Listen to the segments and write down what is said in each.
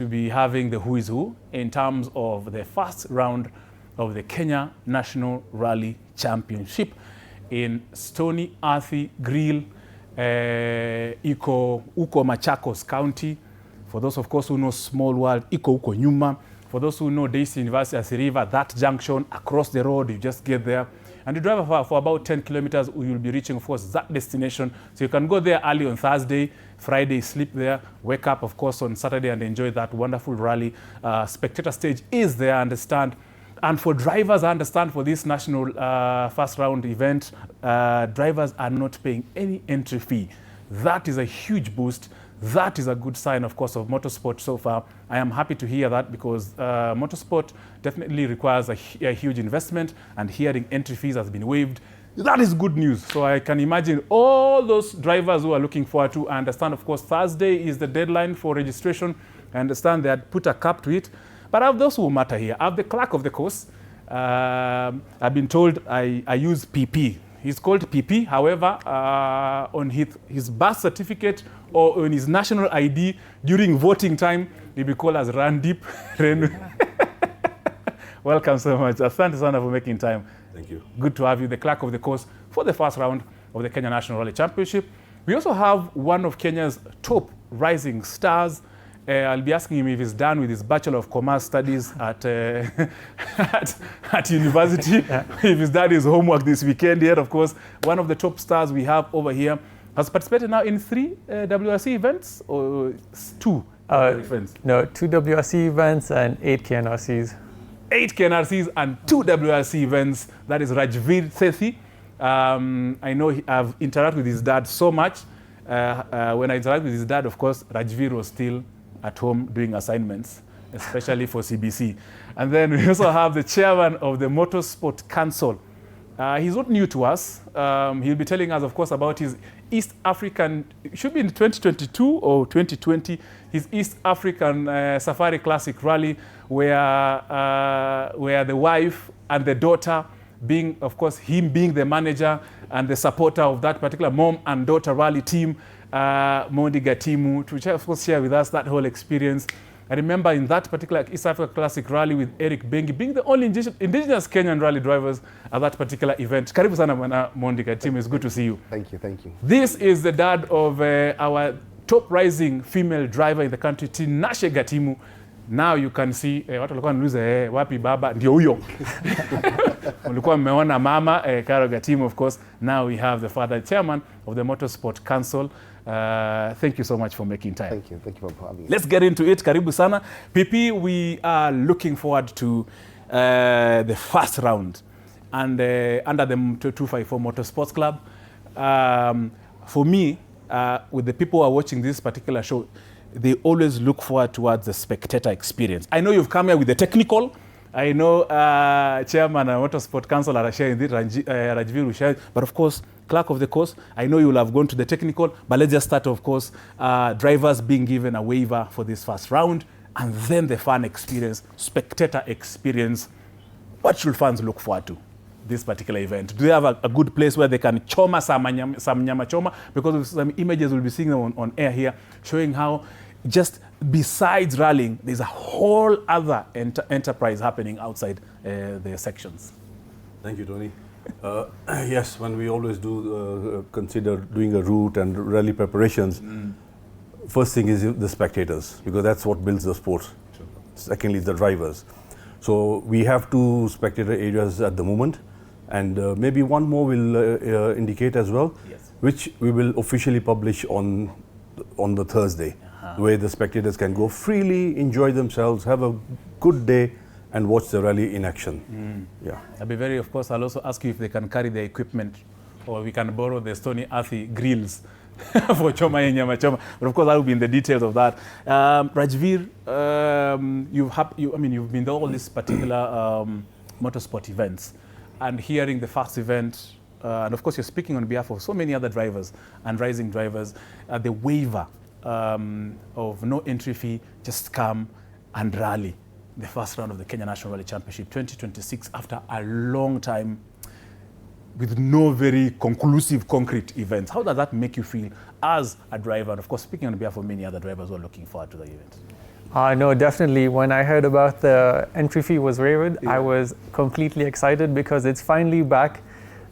to be having the who is who in terms of the first round of the Kenya National Rally Championship in Stony Earthy Grill, iko uko Machakos County. For those, of course, who know Small World, iko uko nyuma. For those who know DStv University as River, that junction across the road, you just get there. And you drive for about 10 kilometers, you'll be reaching, of course, that destination. So you can go there early on Thursday, Friday, sleep there, wake up, of course, on Saturday and enjoy that wonderful rally. Spectator stage is there, I understand. And for drivers, I understand for this national first round event, drivers are not paying any entry fee. That is a huge boost. That is a good sign, of course, of motorsport so far. I am happy to hear that because motorsport definitely requires a huge investment, and hearing entry fees has been waived. That is good news. So I can imagine all those drivers who are looking forward to. I understand, of course, Thursday is the deadline for registration. I understand they had put a cap to it. But I have those who matter here. I have the clerk of the course. I've been told I use PP. He's called PP. However, on his birth certificate or on his national ID during voting time, he'll be called as Randeep. Renu. Welcome so much. Asante sana for making time. Thank you. Good to have you, the clerk of the course, for the first round of the Kenya National Rally Championship. We also have one of Kenya's top rising stars. I'll be asking him if he's done with his Bachelor of Commerce studies at university, if he's done his homework this weekend yet. Of course, one of the top stars we have over here has participated now in 3 WRC events or 2 events? No, 2 WRC events and 8 KNRCs. 8 KNRCs and 2 WRC events. That is Rajveer Thethy. I know I've interacted with his dad so much. When I interacted with his dad, of course, Rajveer was still at home doing assignments, especially for CBC. And then we also have the chairman of the Motorsport Council. He's not new to us. He'll be telling us, of course, about his East African, it should be in 2022 or 2020, his East African Safari Classic Rally, where the wife and the daughter being, of course, him being the manager and the supporter of that particular mom and daughter rally team, Gatimu, to of course share with us that whole experience. I remember in that particular East Africa Classic Rally with Eric Bengi, being the only indigenous Kenyan rally drivers at that particular event. Karibu sana mwana Mondi Gatimu, it's good to see you. Thank you, thank you. This is the dad of our top rising female driver in the country, Tinashe Gatimu. Now you can see, watu walikuwa wanauliza wapi baba, ndio huyo. Ulikuwa mmeona mama, Karo Gatimu, of course. Now we have the father, chairman of the Motorsport Council. Thank you so much for making time. Thank you for having me. Let's get into it. Karibu sana. PP, we are looking forward to the first round and under the 254 Motorsports Club. For me, with the people who are watching this particular show, they always look forward towards the spectator experience. I know you've come here with the technical. I know Chairman and Motorsport Council are sharing this, Rajveer will share, but of course, clerk of the course, I know you'll have gone to the technical, but let's just start, of course, drivers being given a waiver for this first round, and then the fan experience, spectator experience. What should fans look forward to this particular event? Do they have a good place where they can choma some nyama choma? Because some images we'll be seeing on air here, showing how just besides rallying, there's a whole other enterprise happening outside the sections. Thank you, Tony. Yes, when we always do consider doing a route and rally preparations, first thing is the spectators, because that's what builds the sport. Sure. Secondly, the drivers. So we have 2 spectator areas at the moment, and maybe one more will indicate as well, yes, which we will officially publish on the Thursday, where the spectators can go freely, enjoy themselves, have a good day, and watch the rally in action. Yeah. I'll be very, of course, I'll also ask you if they can carry the equipment, or we can borrow the Stony Earthy grills for choma and nyama choma. But of course, that will be in the details of that. Rajveer, you've been to all these particular motorsport events, and hearing the first event, and of course, you're speaking on behalf of so many other drivers and rising drivers, the waiver of no entry fee, just come and rally the first round of the Kenya National Rally Championship 2026 after a long time with no very conclusive, concrete events. How does that make you feel as a driver? And of course, speaking on behalf of many other drivers who are looking forward to the event. No, definitely. When I heard about the entry fee was waived, I was completely excited because it's finally back.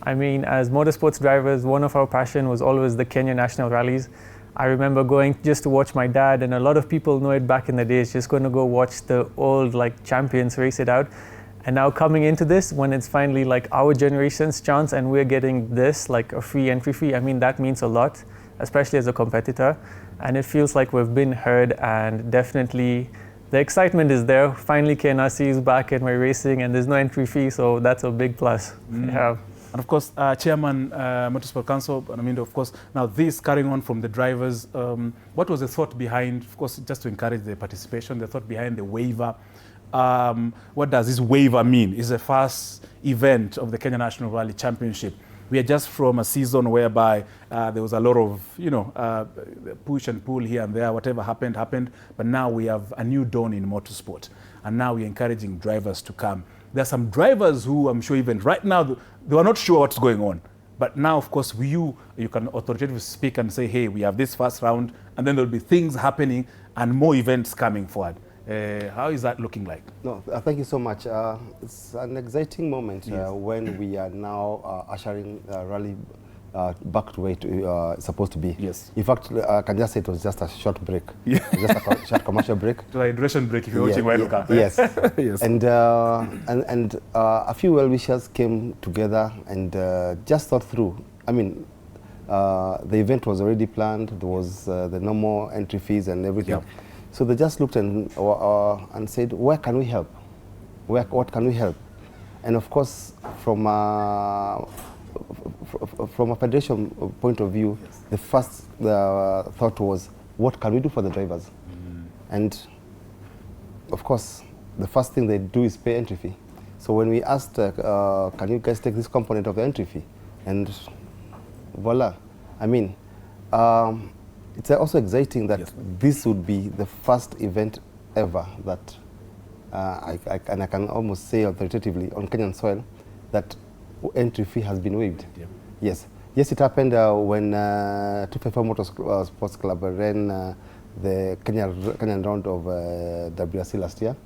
I mean, as motorsports drivers, one of our passion was always the Kenya national rallies. I remember going just to watch my dad, and a lot of people know it back in the days, just going to go watch the old champions race it out. And now coming into this, when it's finally our generation's chance and we're getting this, a free entry fee, I mean, that means a lot, especially as a competitor. And it feels like we've been heard, and definitely the excitement is there. Finally, KNRC is back and we're racing and there's no entry fee, so that's a big plus. Yeah. And of course, Chairman Motorsport Council, Mindo, of course, now this carrying on from the drivers, what was the thought behind, of course, just to encourage the participation, the thought behind the waiver? What does this waiver mean? It's the first event of the Kenya National Rally Championship. We are just from a season whereby there was a lot of, push and pull here and there. Whatever happened. But now we have a new dawn in motorsport. And now we're encouraging drivers to come. There are some drivers who I'm sure even right now, they are not sure what's going on. But now, of course, you can authoritatively speak and say, hey, we have this first round, and then there'll be things happening and more events coming forward. How is that looking like? No, thank you so much. It's an exciting moment when we are now ushering rally back to where it's supposed to be. Yes. In fact, I can just say it was just a short break. Yeah. Just a short commercial break. So a hydration break if you're watching Wild Cup. Yes. Yes. And a few well-wishers came together and just thought through. I mean, the event was already planned. There was the normal entry fees and everything. Yeah. So they just looked and said, where can we help? What can we help? And of course, from a federation point of view, the first thought was, what can we do for the drivers? And of course, the first thing they do is pay entry fee. So when we asked, can you guys take this component of the entry fee? And voila. I mean, it's also exciting that this would be the first event ever that I can almost say authoritatively on Kenyan soil that entry fee has been waived. Yeah. Yes. Yes, it happened when 254 Sports Club ran the Kenyan round of WRC last year.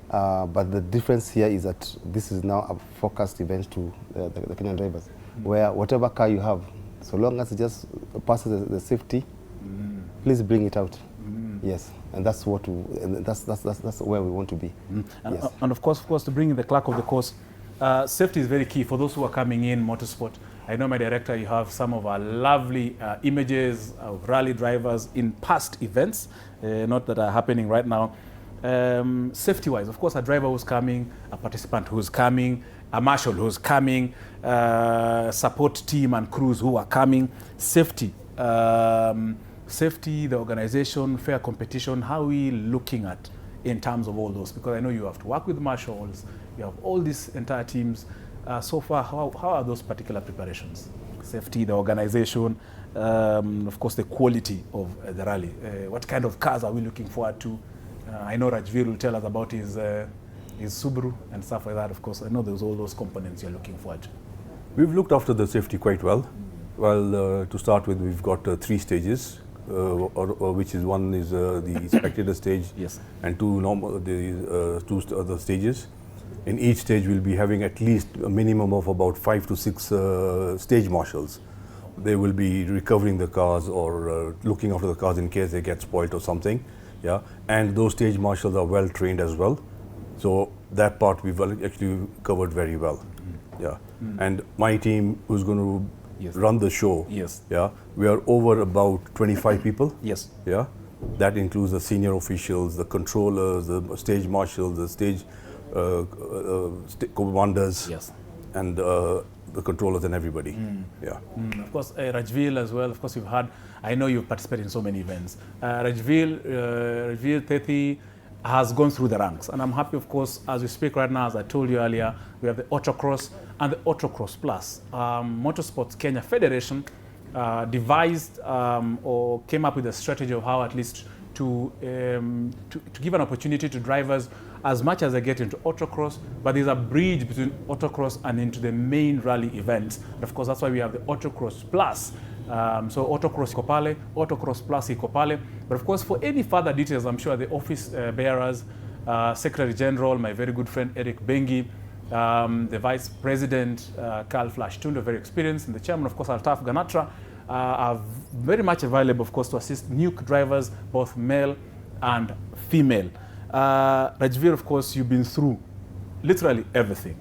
But the difference here is that this is now a focused event to the Kenyan drivers, where whatever car you have, so long as it just passes the safety, please bring it out. Yes, and that's what that's where we want to be. Yes. And of course, to bring in the clerk of the course, safety is very key for those who are coming in motorsport. I know, my director, you have some of our lovely images of rally drivers in past events, not that are happening right now. Safety-wise, of course, a driver who's coming, a participant who's coming, a marshal who's coming, support team and crews who are coming, safety. Safety, the organization, fair competition, how are we looking at in terms of all those? Because I know you have to work with marshals, you have all these entire teams. So far, how are those particular preparations? Safety, the organization, of course, the quality of the rally. What kind of cars are we looking forward to? I know Rajveer will tell us about his Subaru and stuff like that. Of course, I know there's all those components you're looking forward to. We've looked after the safety quite well. Well, to start with, we've got 3 stages. Which is one is the spectator stage, and 2 normal, two other stages. In each stage, we'll be having at least a minimum of about 5 to 6 stage marshals. They will be recovering the cars or looking after the cars in case they get spoiled or something. Yeah, and those stage marshals are well trained as well. So that part we've actually covered very well. Yeah, and my team who's going to run the show. Yeah, we are over about 25 people. Yeah, that includes the senior officials, the controllers, the stage marshals, the stage commanders, and the controllers and everybody. Yeah. Of course, Rajveer as well. Of course, you've had. I know you've participated in so many events. Rajveer, Thethy has gone through the ranks, and I'm happy, of course, as we speak right now. As I told you earlier, we have the Autocross and the Autocross Plus. Motorsports Kenya Federation devised or came up with a strategy of how at least to give an opportunity to drivers as much as they get into autocross, but there's a bridge between autocross and into the main rally events. And of course, that's why we have the Autocross Plus. So Autocross iko pale, Autocross Plus iko pale. But of course, for any further details, I'm sure the office bearers, Secretary General, my very good friend Eric Bengi, the Vice President, Carl Flash Tundo, very experienced, and the Chairman, of course, Altaf Ganatra, are very much available, of course, to assist new drivers, both male and female. Rajveer, of course, you've been through literally everything.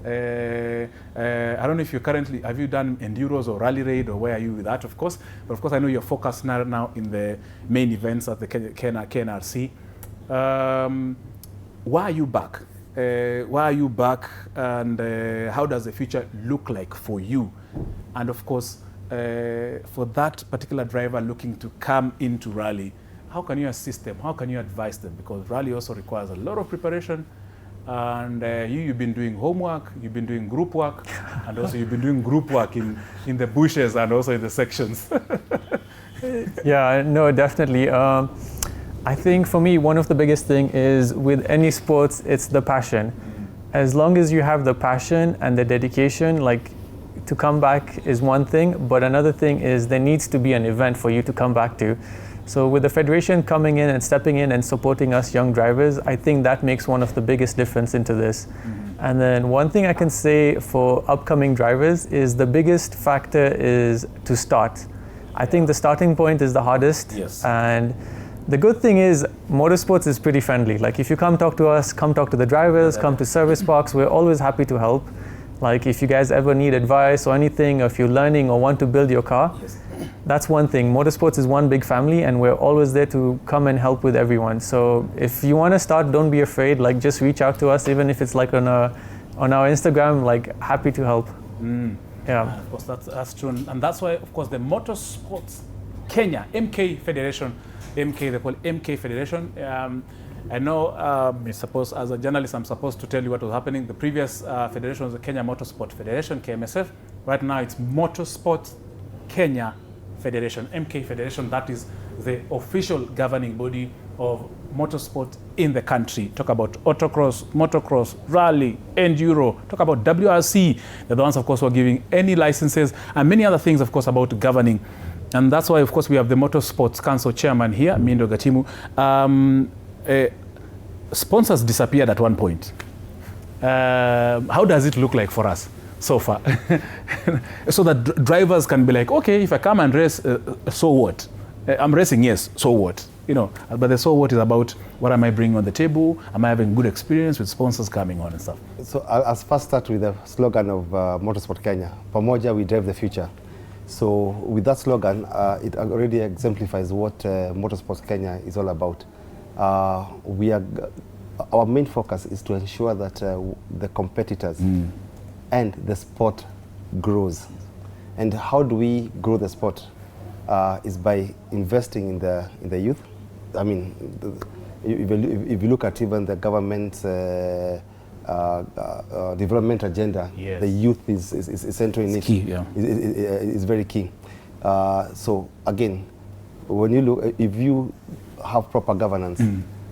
I don't know if you currently, have you done enduros or rally raid, or where are you with that, of course? But of course, I know you're focused now in the main events at the KNRC. Why are you back? Why are you back, and how does the future look like for you? And of course, for that particular driver looking to come into rally, how can you assist them? How can you advise them? Because rally also requires a lot of preparation, and you've been doing homework, you've been doing group work, and also you've been doing group work in the bushes and also in the sections. Yeah, no, definitely. I think for me, one of the biggest thing is with any sports, it's the passion. As long as you have the passion and the dedication, like to come back is one thing, but another thing is there needs to be an event for you to come back to. So with the Federation coming in and stepping in and supporting us young drivers, I think that makes one of the biggest difference into this. And then one thing I can say for upcoming drivers is the biggest factor is to start. I think the starting point is the hardest. Yes. And the good thing is motorsports is pretty friendly. Like if you come talk to us, come talk to the drivers, come to service parks, we're always happy to help. Like if you guys ever need advice or anything, or if you're learning or want to build your car, that's one thing. Motorsports is one big family, and we're always there to come and help with everyone. So if you want to start, don't be afraid. Like just reach out to us, even if it's like on our Instagram. Like happy to help. Yeah. Of course, that's true, and that's why, of course, the Motorsports Kenya MK Federation, they call MK Federation. I know, as a journalist, I'm supposed to tell you what was happening. The previous federation was the Kenya Motorsport Federation, KMSF. Right now, it's Motorsport Kenya Federation, MK Federation. That is the official governing body of motorsport in the country. Talk about autocross, motocross, rally, enduro. Talk about WRC. They're the ones, of course, who are giving any licenses and many other things, of course, about governing. And that's why, of course, we have the Motorsports Council chairman here, Mindo Gatimu. Sponsors disappeared at one point. How does it look like for us so far? So that drivers can be like, okay, if I come and race, so what? I'm racing, yes, so what? You know, but the so what is about what am I bringing on the table? Am I having good experience with sponsors coming on and stuff? So I'll first start with the slogan of Motorsport Kenya, Pamoja we drive the future. So with that slogan, it already exemplifies what Motorsport Kenya is all about. Our main focus is to ensure that the competitors and the sport grows. And how do we grow the sport? Is by investing in the youth. I mean, if you look at even the government's development agenda, yes, the youth is central in it. Key, yeah. It's very key. So again, when you look, if you have proper governance,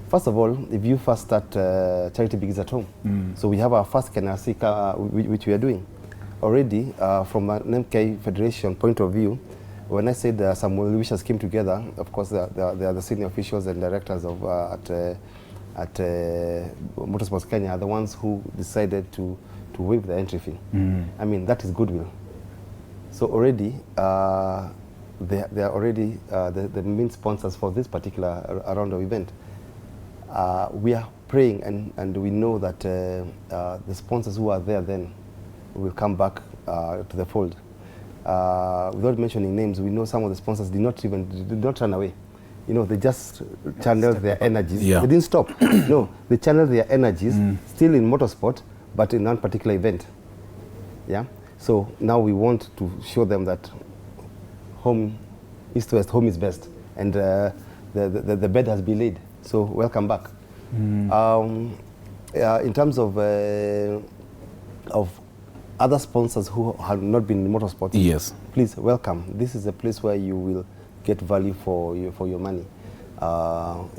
first of all, if you first start charity begins at home. So we have our first KNRC, which we are doing already from an MK Federation point of view. When I said some well-wishers came together, of course, they are the senior officials and directors of at Motorsports Kenya are the ones who decided to waive the entry fee. I mean, that is goodwill. So already, they are already the main sponsors for this particular round of event. We are praying and we know that the sponsors who are there then will come back to the fold. Without mentioning names, we know some of the sponsors did not run away. You know, they just channeled their energies. Yeah. They didn't stop. No, they channeled their energies still in motorsport, but in one particular event. Yeah. So now we want to show them that home, east to west, home is best, and the bed has been laid. So welcome back. In terms of other sponsors who have not been in motorsport, yes, please welcome. This is a place where you will get value for your money.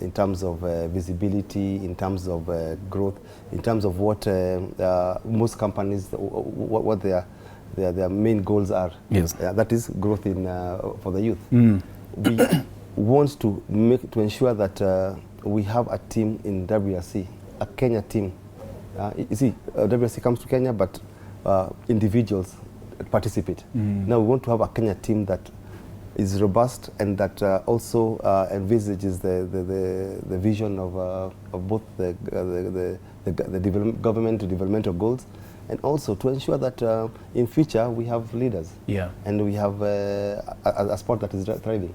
in terms of visibility, in terms of growth, in terms of what most companies, what their main goals are. Yes. That is growth in for the youth. We want to ensure that we have a team in WRC, a Kenya team. You see, WRC comes to Kenya, but individuals participate. Now we want to have a Kenya team that is robust and that also envisages the vision of both the developmental goals, and also to ensure that in future we have leaders. Yeah. And we have a sport that is thriving.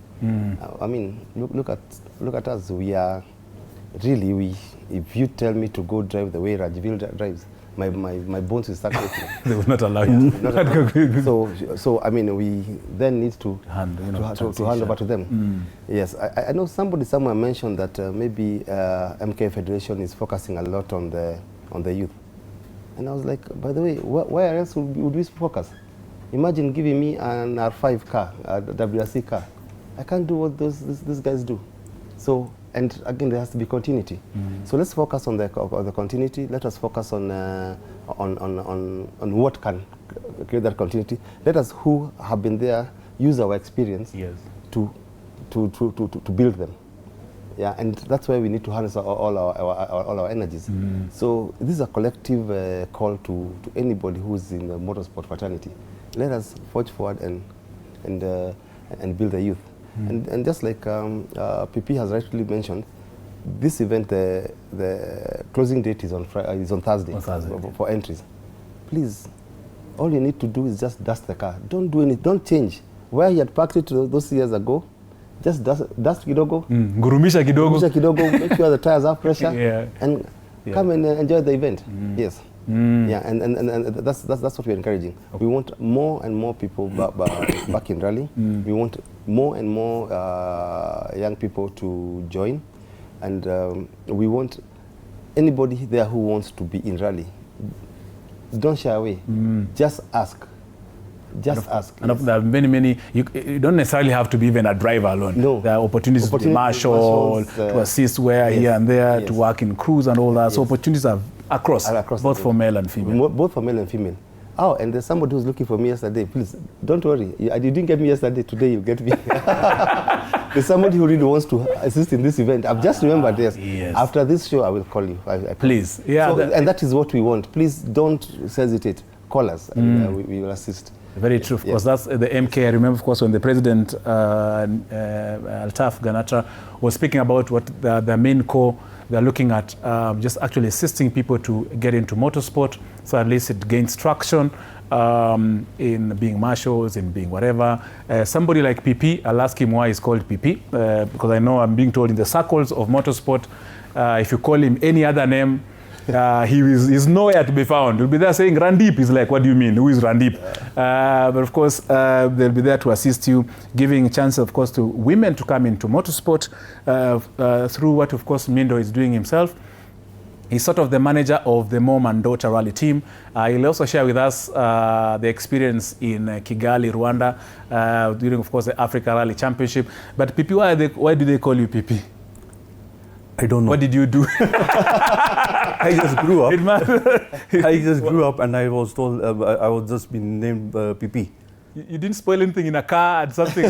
I mean, look at us. We are really, if you tell me to go drive the way Rajveer drives, my bones will start breaking. They will not allow you. So I mean, we then need to hand over to them. Yes, I know somebody somewhere mentioned that maybe MK Federation is focusing a lot on the youth, and I was like, by the way, where else would we focus? Imagine giving me an R5 car, a WRC car. I can't do what these guys do. So. And again, there has to be continuity. So let's focus on the continuity. Let us focus on what can create that continuity. Let us, who have been there, use our experience to build them. Yeah, and that's where we need to harness all our energies. So this is a collective call to anybody who's in the motorsport fraternity. Let us forge forward and build the youth. And just like PP has rightly mentioned, this event, the closing date is on Thursday, for entries. Please, all you need to do is just dust the car. Don't do anything. Don't change. Where you had parked it those years ago, just dust kidogo. Gurumisha kidogo. Make sure the tires have pressure. And come and enjoy the event. Yes. Yeah, and that's what we're encouraging. We want more and more people back in rally. We want more and more young people to join, and we want anybody there who wants to be in rally. Don't shy away. Just ask. Just ask. And there are many. You don't necessarily have to be even a driver alone. No. There are opportunities to be marshal, to assist here and there, to work in crews and all that. So opportunities are across both for male and female. Both for male and female. Oh, and there's somebody who's looking for me yesterday. Please, don't worry. You didn't get me yesterday. Today you'll get me. There's somebody who really wants to assist in this event. I've just remembered this. Yes. After this show, I will call you. Please. Yeah. So, and that is what we want. Please don't hesitate. Call us, and we will assist. Very true, of course. That's the MK. I remember, of course, when the president, Altaf Ganatra, was speaking about what the main core they're looking at, just actually assisting people to get into motorsport, so at least it gains traction in being marshals, in being whatever. Somebody like PP, I'll ask him why he's called PP, because I know I'm being told in the circles of motorsport, if you call him any other name, he's nowhere to be found. He'll be there saying Randeep. He's like, what do you mean? Who is Randeep? But of course, they'll be there to assist you, giving chance, of course, to women to come into motorsport through what, of course, Mindo is doing himself. He's sort of the manager of the mom and daughter rally team. He'll also share with us the experience in Kigali, Rwanda, during, of course, the Africa Rally Championship. But PP, why do they call you PP? I don't know. What did you do? I just grew up. I just grew up, and I was told I was just been named PP. You didn't spoil anything in a car and something?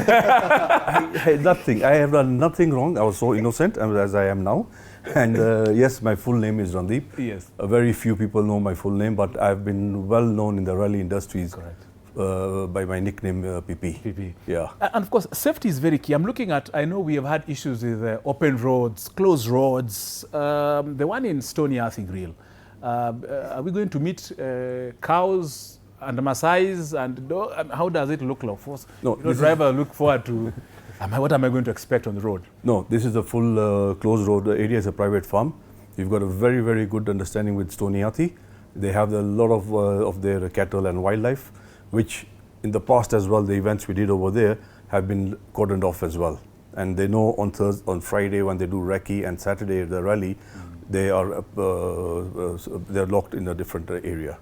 Nothing. I have done nothing wrong. I was so innocent as I am now. And yes, my full name is Randeep. Yes. Very few people know my full name, but I've been well known in the rally industries. Correct. By my nickname PP. PP. Yeah. And of course, safety is very key. I'm looking at, I know we have had issues with open roads, closed roads. The one in Stony Earth Grill. Are we going to meet cows and Maasais? And how does it look like? No, driver look forward to, what am I going to expect on the road? No, this is a full closed road. The area is a private farm. We've got a very, very good understanding with Stony Earth. They have a lot of their cattle and wildlife, which in the past as well, the events we did over there have been cordoned off as well. And they know on Friday when they do recce and Saturday the rally, they are they're locked in a different area.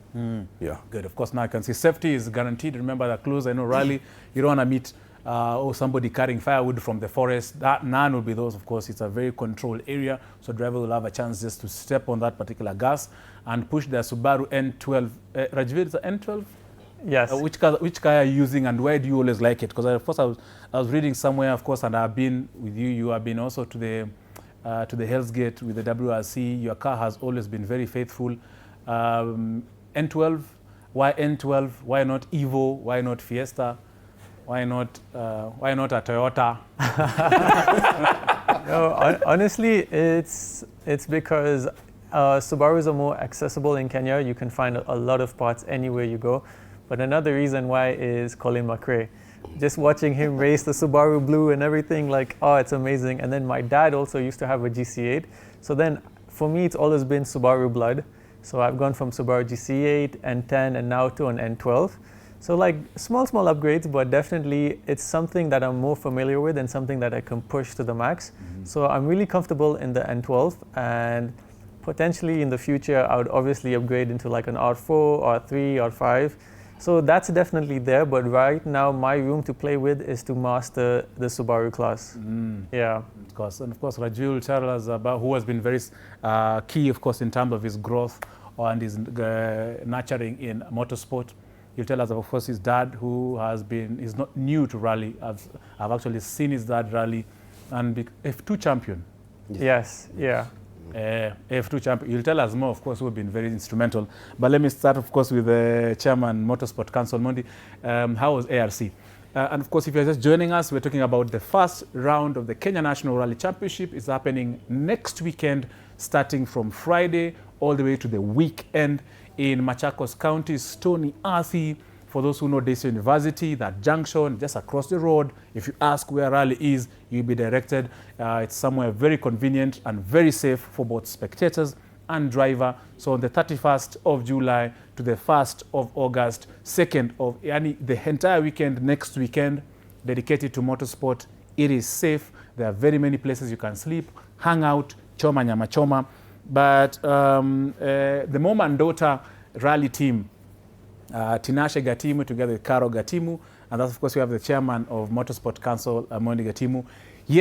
Yeah. Good. Of course, now I can see safety is guaranteed. Remember that close, I know rally, you don't want to meet or somebody carrying firewood from the forest. None will be those, of course. It's a very controlled area, so driver will have a chance just to step on that particular gas and push their Subaru N12. Rajveer, is it N12? Yes. Which car are you using, and why do you always like it? Because of course I was reading somewhere, of course, and I've been with you. You have been also to the Hell's Gate with the WRC. Your car has always been very faithful. N12. Why N12? Why not Evo? Why not Fiesta? Why not a Toyota? No, honestly, it's because Subarus are more accessible in Kenya. You can find a lot of parts anywhere you go. But another reason why is Colin McRae. Just watching him race the Subaru Blue and everything, like, oh, it's amazing. And then my dad also used to have a GC8. So then for me, it's always been Subaru blood. So I've gone from Subaru GC8, N10, and now to an N12. So like small upgrades, but definitely it's something that I'm more familiar with and something that I can push to the max. So I'm really comfortable in the N12, and potentially in the future, I would obviously upgrade into like an R4, R3, R5. So that's definitely there, but right now my room to play with is to master the Subaru class. Yeah. Of course, and of course Rajveer will tell us about who has been very key, of course, in terms of his growth and his nurturing in motorsport. He'll tell us, of course, his dad, who is not new to rally. I've actually seen his dad rally, and F2 champion. Yes, yeah. F2 champion. You'll tell us more, of course, who have been very instrumental. But let me start, of course, with the chairman, Motorsport Council, Mondi. How was ARC? And of course, if you're just joining us, we're talking about the first round of the Kenya National Rally Championship. It's happening next weekend, starting from Friday all the way to the weekend in Machakos County, Stony Earthy. For those who know DStv University, that junction just across the road, if you ask where rally is, you'll be directed. It's somewhere very convenient and very safe for both spectators and driver. So on the 31st of July to the 1st of August, 2nd of the entire weekend, next weekend, dedicated to motorsport. It is safe. There are very many places you can sleep, hang out, choma nyama choma. But the mom and daughter rally team, Tinashe Gatimu together with Karo Gatimu, and that's of course we have the chairman of Motorsport Council, Mondi Gatimu. He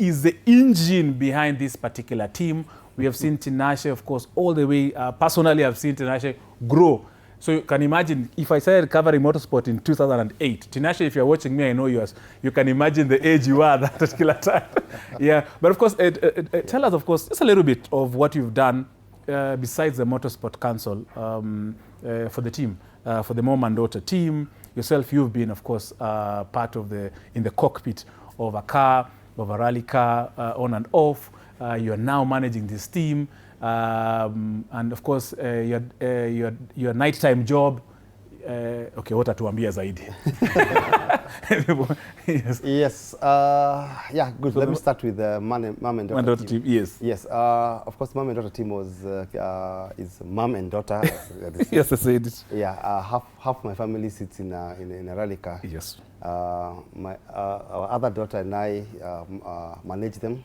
is the engine behind this particular team. We have seen Tinashe, of course, all the way. Personally, I've seen Tinashe grow. So you can imagine, if I started covering motorsport in 2008, Tinashe, if you're watching me, I know you can imagine the age you are at that particular time. Yeah, but of course, tell us, of course, just a little bit of what you've done besides the Motorsport Council for the team, for the mom and daughter team. Yourself, you've been, of course, part of in the cockpit of a car, of a rally car, on and off. You are now managing this team. And of course, your nighttime job. Okay, what atuambia zaidi? Yes. Yes. Yeah, good. Let me start with the mom and daughter team. Yes. Yes. Of course, mom and daughter team is mom and daughter. Yes, I said it. Yeah. Half my family sits in a rally car. Yes. Our other daughter and I manage them.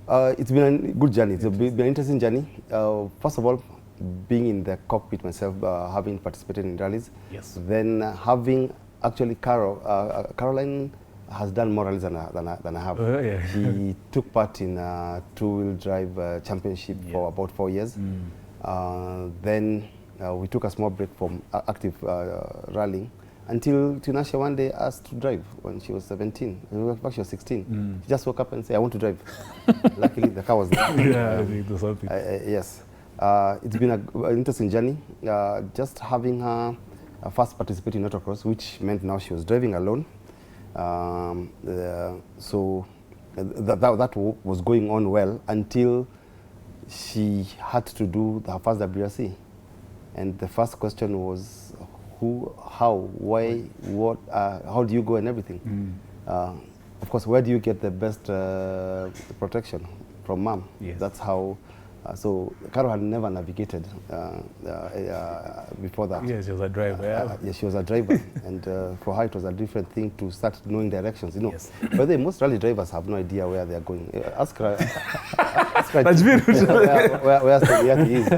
It's been a good journey. It's been an interesting journey. First of all, being in the cockpit myself, having participated in rallies. Yes. Then having actually Caroline has done more rallies than I have. Yeah. She took part in a two-wheel drive championship for about 4 years. Then we took a small break from active rallying until Tinashe one day asked to drive when she was 17. In fact, she was 16. She just woke up and said, I want to drive. Luckily, the car was there. Yeah, I think that's something. Yes. It's been an interesting journey. Just having her first participate in autocross, which meant now she was driving alone. So that was going on well until she had to do her first WRC. And the first question was, who, how, why, what, how do you go and everything? Of course, where do you get the best protection? From mom. Yes. That's how So Carol had never navigated before that. Yes, she was a driver. Yeah. Yes, she was a driver, and for her it was a different thing to start knowing directions. You know, Yes. but then most rally drivers have no idea where they are going. Ask her. Rajveer. where he is.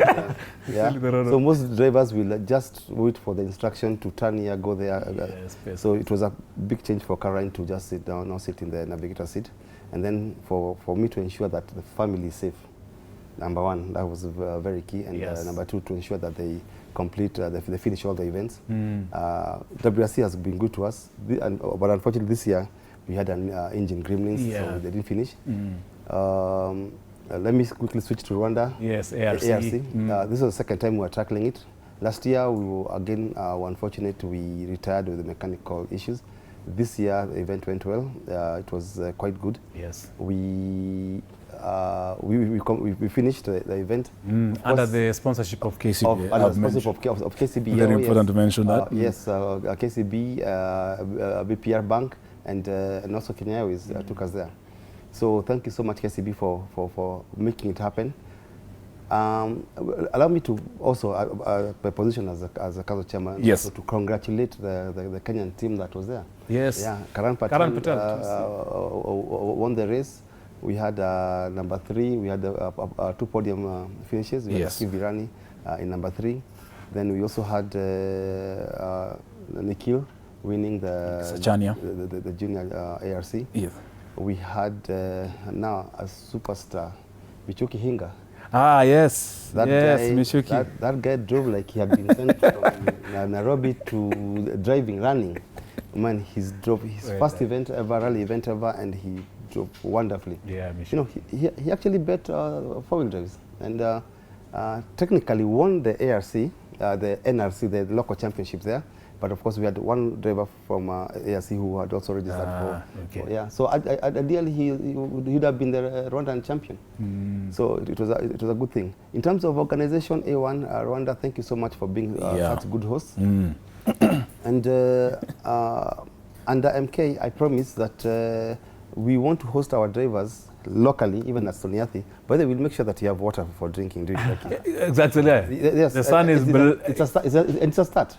Yeah. Tell the road. So most drivers will just wait for the instruction to turn here, go there. Yes, So it was a big change for Caroline to just sit down, now sit in the navigator seat, and then for me to ensure that the family is safe. Number one, that was very key, and Yes. number two, to ensure that they complete, they finish all the events. WRC has been good to us, but unfortunately this year we had an engine gremlins, so they didn't finish. Let me quickly switch to Rwanda. Yes, ARC. This is the second time we are tackling it. Last year we were again were unfortunate, we retired with the mechanical issues. This year the event went well. It was quite good. Yes. We finished the event Under the sponsorship of KCB. under the sponsorship of KCB. Very important to mention that. Yes, KCB, BPR Bank, and also Kenya Airways took us there. So thank you so much, KCB, for making it happen. Allow me to also, my position as a council chairman, yes, to congratulate the Kenyan team that was there. Yes. Yeah, Karan Patel won the race. We had number 3. We had 2 podium finishes. We had Steve Virani in number 3. Then we also had Nikhil winning the junior ARC. Yes. We had now a superstar, Michuki Hinga. Ah, yes. That yes, guy, Michuki. That guy drove like he had been sent from Nairobi to running. Man, he drove his first event ever, rally event ever, and he drove wonderfully. Yeah, Michuki. You know, he actually bet 4-wheel drives, and technically won the ARC, the NRC, the local championship there. But of course, we had one driver from ARC who had also registered for yeah. So ideally, he would have been the Rwandan champion. So it was a good thing. In terms of organization, A1 Rwanda, thank you so much for being such good hosts. And under MK, I promise that we want to host our drivers locally, even at Soniathi, but they will make sure that you have water for drinking during trekking. Exactly. Yes, the sun is... It's a start.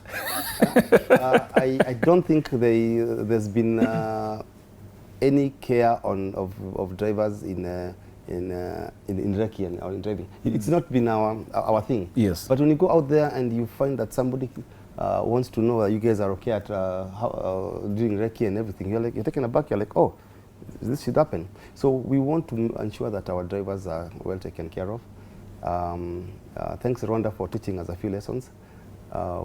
I don't think there's been any care of drivers in recce or in driving. It's not been our thing. Yes. But when you go out there and you find that somebody wants to know that you guys are okay at doing recce and everything, you're taken aback. You're like, oh, this should happen. So we want to ensure that our drivers are well taken care of. Thanks, Rwanda, for teaching us a few lessons.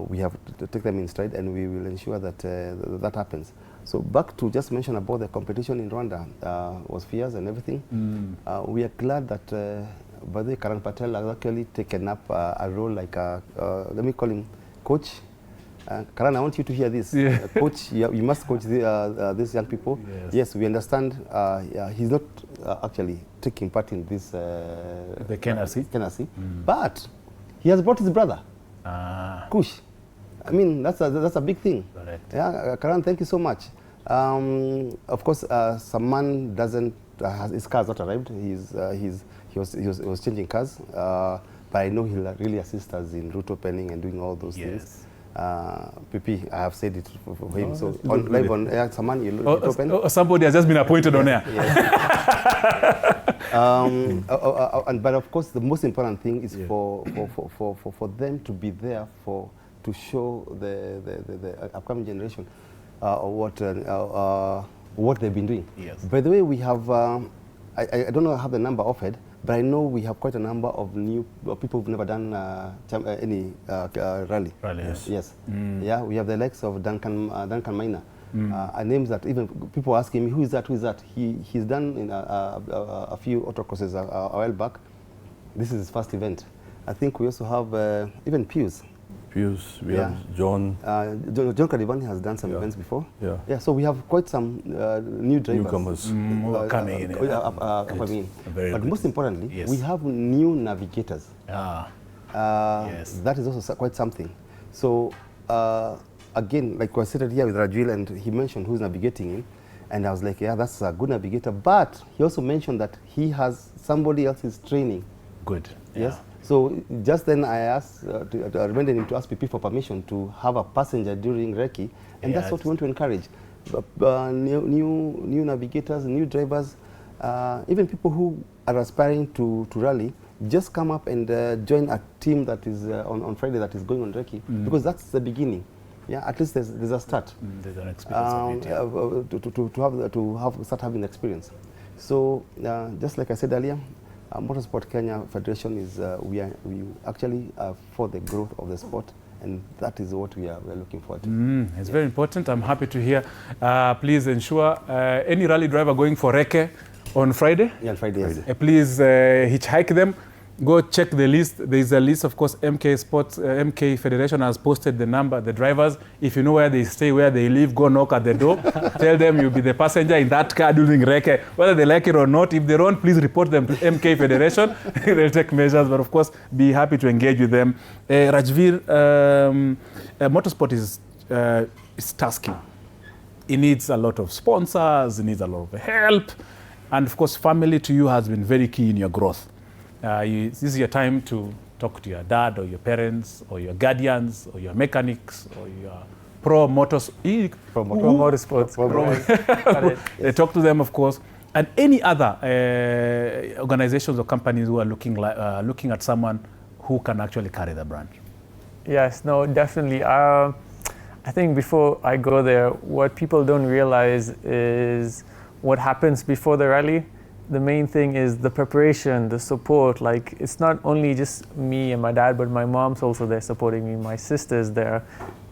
We have to take them in stride, and we will ensure that that happens. So back to just mention about the competition in Rwanda was fierce and everything. We are glad that by the way, Karan Patel has actually taken up a role like let me call him coach. Karan, I want you to hear this. Coach, you must coach these young people. Yes, we understand he's not actually taking part in this the KNRC, but he has brought his brother, Kush. I mean, that's a big thing. Correct. Yeah, Karan, thank you so much. Of course, Saman doesn't, his car's not arrived. He was changing cars, but I know he'll really assist us in route opening and doing all those things. PP, I have said it for him. So live on air, Saman, you open. Somebody has just been appointed on air. But of course, the most important thing is for them to be there to show the upcoming generation what they've been doing. Yes. By the way, we have I don't know how the number offered, but I know we have quite a number of new people who've never done any rally. Yes. Yeah, we have the likes of Duncan Maina. Names that even people are asking me, who is that? He's done in a few autocrosses a while back. This is his first event. I think we also have even Pius. We have John. John Kadivani has done some events before. Yeah. So we have quite some new drivers. Newcomers. Coming in. But most importantly, we have new navigators. That is also quite something. So again, like I said here with Rajveer, and he mentioned who's navigating him, and I was like, yeah, that's a good navigator. But he also mentioned that he has somebody else is training Good. Yes. So just then I asked, I reminded him to ask PP for permission to have a passenger during recce, and that's what we want to encourage. New navigators, new drivers, even people who are aspiring to rally, just come up and join a team that is on Friday that is going on recce, because that's the beginning. Yeah, at least there's a start. There's an experience of it, to start having the experience. So just like I said earlier, Motorsport Kenya Federation is we actually are for the growth of the sport, and that is what we are looking forward to. It's very important. I'm happy to hear. Please ensure any rally driver going for recce on Friday. Yeah, on Friday. Yes. Please hitchhike them. Go check the list. There is a list, of course. MK Sports, MK Federation has posted the number, the drivers. If you know where they stay, where they live, go knock at the door. Tell them you'll be the passenger in that car during recce. Whether they like it or not, if they don't, please report them to MK Federation. They'll take measures, but of course, be happy to engage with them. Rajveer, motorsport is tasking. It needs a lot of sponsors, it needs a lot of help. And of course, family to you has been very key in your growth. This is your time to talk to your dad or your parents or your guardians or your mechanics or your pro motorsports. Talk to them, of course, and any other organizations or companies who are looking at someone who can actually carry the brand. Yes, no, definitely. I think before I go there, what people don't realize is what happens before the rally. The main thing is the preparation, the support. Like, it's not only just me and my dad, but my mom's also there supporting me, my sister's there.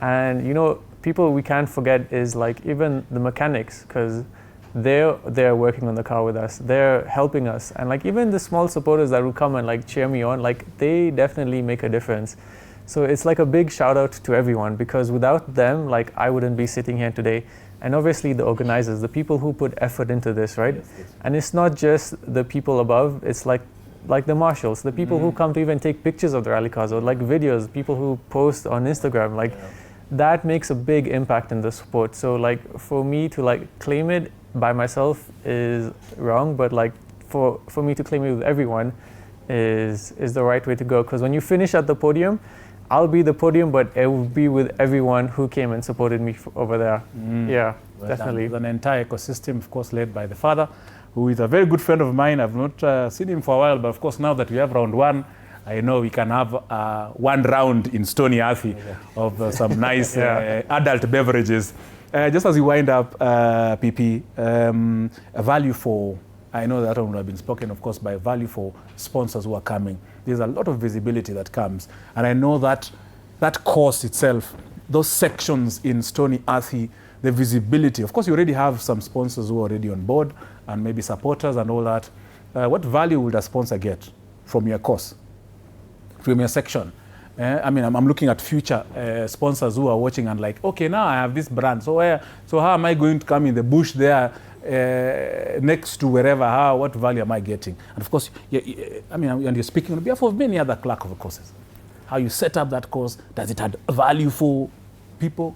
And you know, people we can't forget is like even the mechanics, because they're working on the car with us, they're helping us. And like even the small supporters that will come and like cheer me on, like they definitely make a difference. So it's like a big shout out to everyone, because without them, like I wouldn't be sitting here today. And obviously the organizers, the people who put effort into this, right? Yes, yes. And it's not just the people above, it's like the marshals, the people who come to even take pictures of the rally cars or like videos, people who post on Instagram, like that makes a big impact in the sport. So like for me to like claim it by myself is wrong, but like for me to claim it with everyone is the right way to go. Because when you finish at the podium, I'll be the podium, but it will be with everyone who came and supported me over there. Yeah, well, definitely. An entire ecosystem, of course, led by the father, who is a very good friend of mine. I've not seen him for a while, but of course, now that we have round one, I know we can have one round in Stony Athi of some nice adult beverages. Just as we wind up, PP, a value for, I know that would have been spoken, of course, by value for sponsors who are coming. There's a lot of visibility that comes. And I know that that course itself, those sections in Stony Athi, the visibility, of course, you already have some sponsors who are already on board and maybe supporters and all that. What value would a sponsor get from your course, from your section? I mean, I'm looking at future sponsors who are watching and like, okay, now I have this brand. So how am I going to come in the bush there next to wherever? What value am I getting? And of course, I mean, and you're speaking on behalf of many other clerk of courses. How you set up that course, does it add value for people,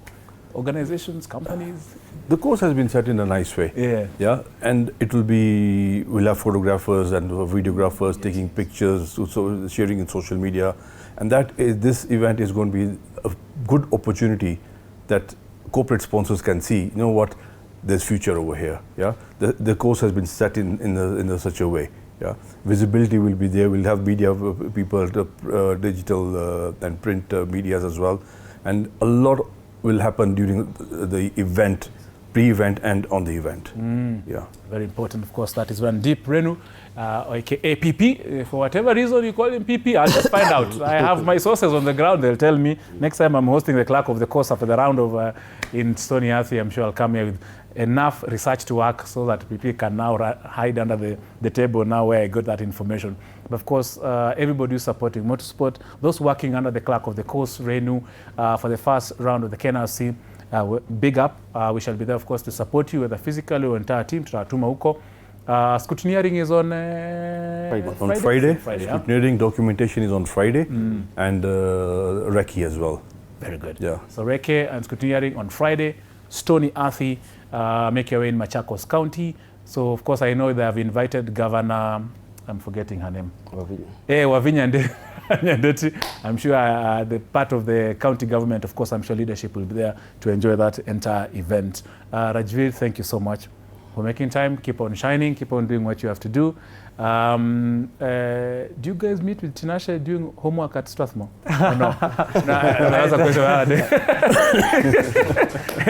organizations, companies? The course has been set in a nice way. Yeah, and it will be, we'll have photographers and videographers taking pictures, so sharing in social media. And this event is going to be a good opportunity that corporate sponsors can see, you know what, there's future over here. Yeah, the course has been set in such a way. Yeah, visibility will be there. We'll have media people, digital and print medias as well, and a lot will happen during the event, pre-event and on the event. Yeah, very important. Of course, that is Randeep Renu, aka PP. For whatever reason you call him PP, I'll just find out. I have my sources on the ground. They'll tell me. Next time I'm hosting the clerk of the course after the round of in Stony Athi, I'm sure I'll come here with enough research to work so that PP can now hide under the table now where I got that information. But of course, everybody who's supporting motorsport, those working under the clerk of the course, Renu, for the first round of the KNRC, big up. We shall be there, of course, to support you, whether physically or entire team. Tutatuma huko. Scrutineering is on Friday. Yeah? Scrutineering documentation is on Friday, and recce as well. Very good. Yeah. So recce and scrutineering on Friday. Stony Athi, make your way in Machakos County. So of course I know they have invited Governor I'm forgetting her name. Wavinya. Wavinya Ndeti. I'm sure the part of the county government, of course, I'm sure leadership will be there to enjoy that entire event. Rajveer, thank you so much for making time. Keep on shining, keep on doing what you have to do. Do you guys meet with Tinashe doing homework at Strathmore? No. That's a question.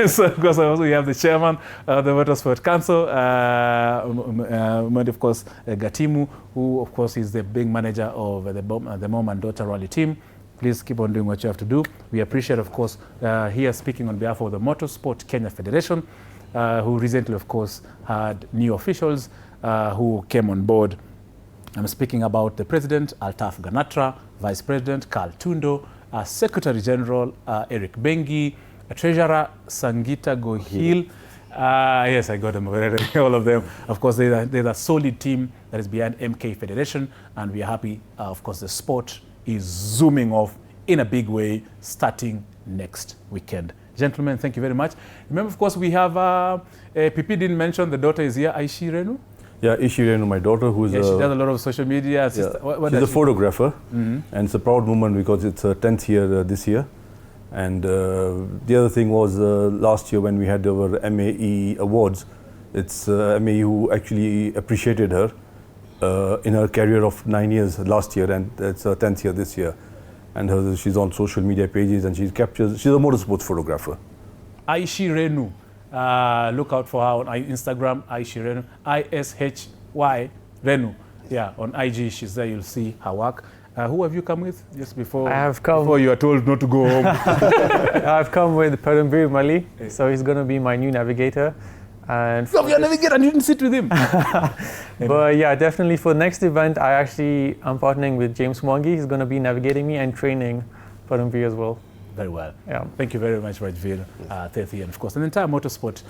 So, of course, also we have the chairman of the Motorsport Council, of course, Gatimu, who, of course, is the big manager of the mom and daughter rally team. Please keep on doing what you have to do. We appreciate, of course, here speaking on behalf of the Motorsport Kenya Federation, who recently, of course, had new officials who came on board. I'm speaking about the President, Altaf Ganatra, Vice President, Carl Tundo, Secretary General, Eric Bengi, Treasurer, Sangita Gohil. Yes, I got them, all of them. Of course, they're a solid team that is behind MK Federation, and we are happy, of course, the sport is zooming off in a big way starting next weekend. Gentlemen, thank you very much. Remember, of course, we have, Pipi didn't mention, the daughter is here, Aishi Renu. Yeah, Aishi Renu, my daughter, who is she does a lot of social media. She's a photographer, and it's a proud moment because it's her 10th year this year. And the other thing was last year when we had our MAE awards, it's MAE who actually appreciated her in her career of 9 years last year, and it's her 10th year this year. And she's on social media pages, and she's a motorsports photographer. Aishi Renu. Look out for her on Instagram, Aishi Renu, ISHY Renu. Yeah, on IG, she's there. You'll see her work. Who have you come with just before? I have come. Before you are told not to go home. I've come with Parambir Mali, so he's going to be my new navigator. And so your navigator, and you didn't sit with him. But yeah, definitely for the next event, I'm partnering with James Mwangi. He's going to be navigating me and training Parambir as well. Very well. Yeah. Thank you very much, Rajveer, Thethy, and of course, the entire motorsport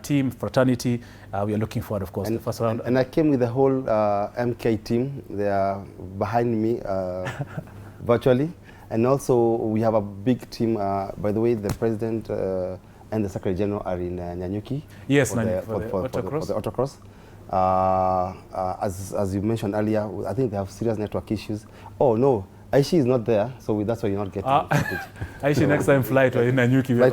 team, fraternity. We are looking forward, of course, to the first round. And I came with the whole MK team. They are behind me virtually. And also, we have a big team. By the way, the president and the secretary general are in Nyanyuki. Yes, for the autocross. As you mentioned earlier, I think they have serious network issues. Oh, no. Aishi is not there, so that's why you're not getting footage. Aishi, next time flight or in Nyanyuki, we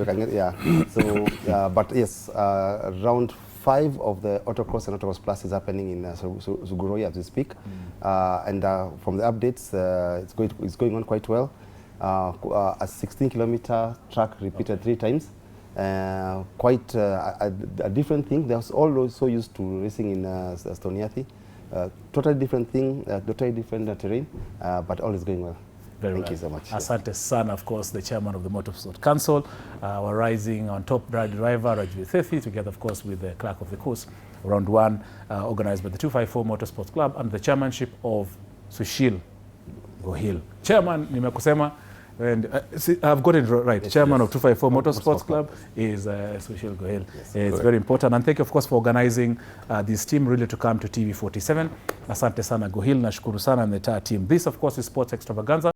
can get. So, but yes, round 5 of the autocross and autocross plus is happening in Suguroi as we speak, and from the updates, it's going on quite well. A 16-kilometer track repeated 3 times. Quite a different thing. They're all so used to racing in Stoniathi. Totally different thing, totally different terrain, but all is going well. Thank you so much. Asante sana, of course, the chairman of the Motorsport Council, our rising on top driver, Rajveer Thethy, together, of course, with the clerk of the course, round 1, organized by the 254 Motorsports Club under the chairmanship of Sushil Gohil. Chairman, nimekusema. And I've got it right. Yes, chairman of 254 Motorsports Club is Sushil Gohil. Yes, it's very important. And thank you, of course, for organizing this team really to come to TV47. Asante sana Gohil, nashukuru sana and the entire team. This, of course, is Sports Extravaganza.